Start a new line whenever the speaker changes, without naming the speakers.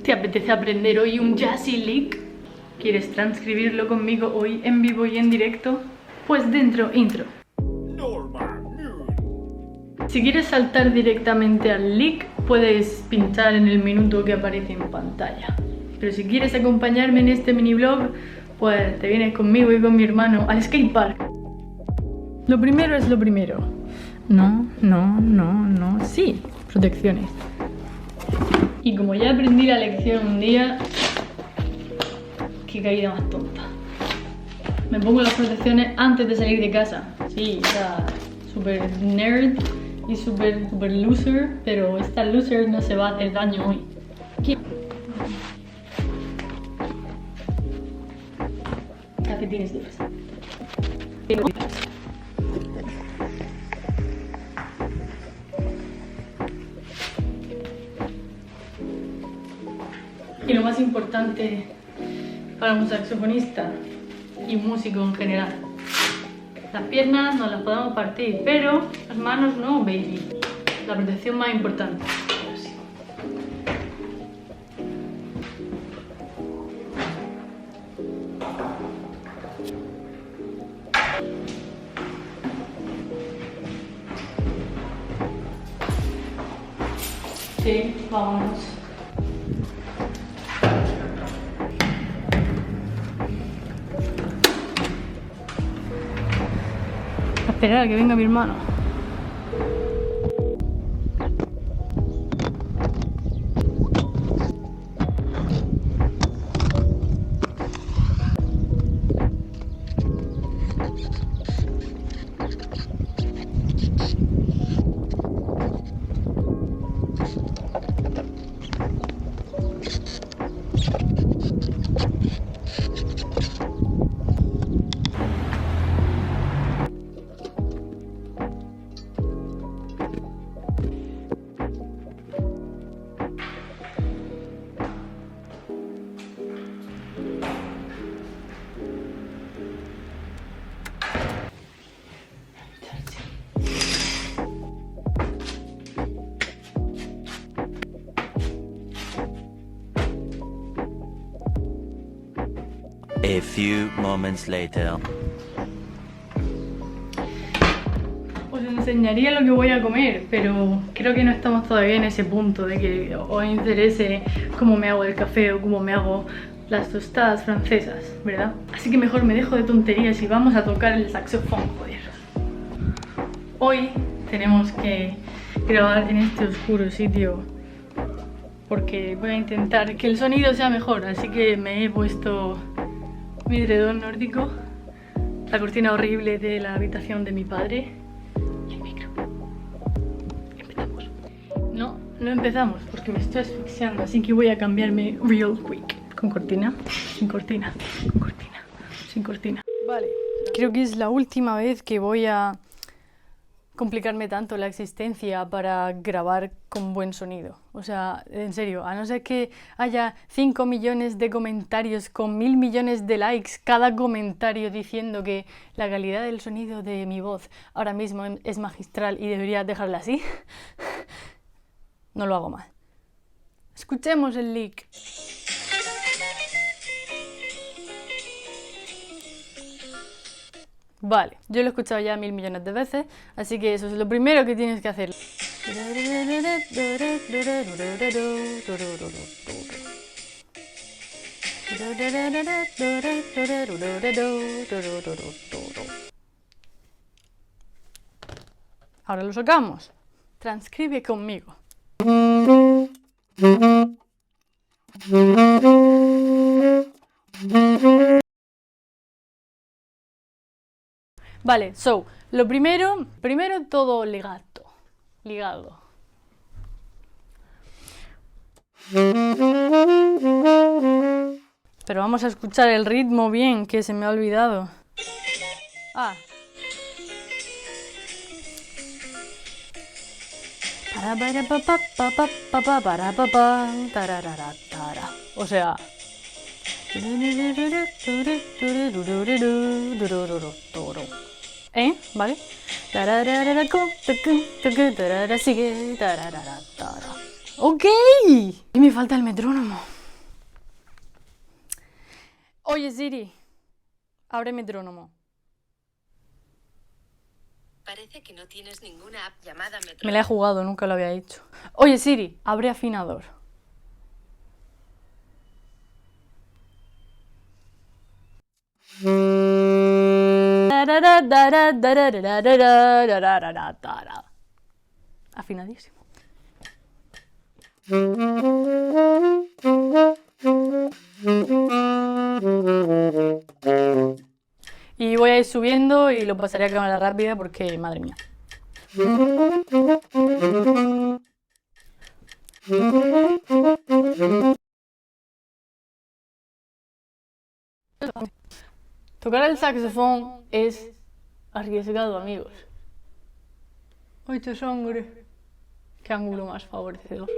¿Te apetece aprender hoy un Jazzy Lick? ¿Quieres transcribirlo conmigo hoy en vivo y en directo? Pues dentro intro. Si quieres saltar directamente al lick, puedes pinchar en el minuto que aparece en pantalla. Pero si quieres acompañarme en este mini vlog, pues te vienes conmigo y con mi hermano al skatepark. Lo primero es lo primero. No, sí, protecciones. Y como ya aprendí la lección un día, qué caída más tonta. Me pongo las protecciones antes de salir de casa. Sí, o sea, súper nerd y súper loser, pero esta loser no se va a hacer daño hoy. Calcetines de fresa. Y lo más importante para un saxofonista y un músico en general: las piernas nos las podemos partir, pero las manos no, baby. La protección más importante. Sí, vámonos. A esperar a que venga mi hermano.
A few moments later.
Os enseñaría lo que voy a comer, pero creo que no estamos todavía en ese punto de que os interese cómo me hago el café o cómo me hago las tostadas francesas, ¿verdad? Así que mejor me dejo de tonterías y vamos a tocar el saxofón, joder. Hoy tenemos que grabar en este oscuro sitio porque voy a intentar que el sonido sea mejor, así que me he puesto mi edredón nórdico, la cortina horrible de la habitación de mi padre y el micro. Empezamos. No empezamos porque me estoy asfixiando, así que voy a cambiarme real quick. Con cortina, sin cortina, con cortina, sin cortina. Vale, creo que es la última vez que voy a complicarme tanto la existencia para grabar con buen sonido. O sea, en serio, a no ser que haya 5 millones de comentarios con 1000 millones de likes, cada comentario diciendo que la calidad del sonido de mi voz ahora mismo es magistral y debería dejarla así, no lo hago mal. Escuchemos el lick. Vale, yo lo he escuchado ya 1000 millones de veces, así que eso es lo primero que tienes que hacer. Ahora lo sacamos. Transcribe conmigo. Vale, lo primero todo ligado. Pero vamos a escuchar el ritmo bien, que se me ha olvidado. Ah. O sea... ¿Vale? Ok. Y me falta el metrónomo. Oye Siri, abre metrónomo.
Parece que no tienes ninguna app llamada metrónomo.
Me la he jugado, nunca lo había hecho. Oye Siri, abre afinador. Afinadísimo. Y voy a ir subiendo y lo pasaré a cámara rápida porque, madre mía. Tocar el saxofón es arriesgado, amigos. ¡Ay, qué sangre! ¿Qué ángulo más favorecedor?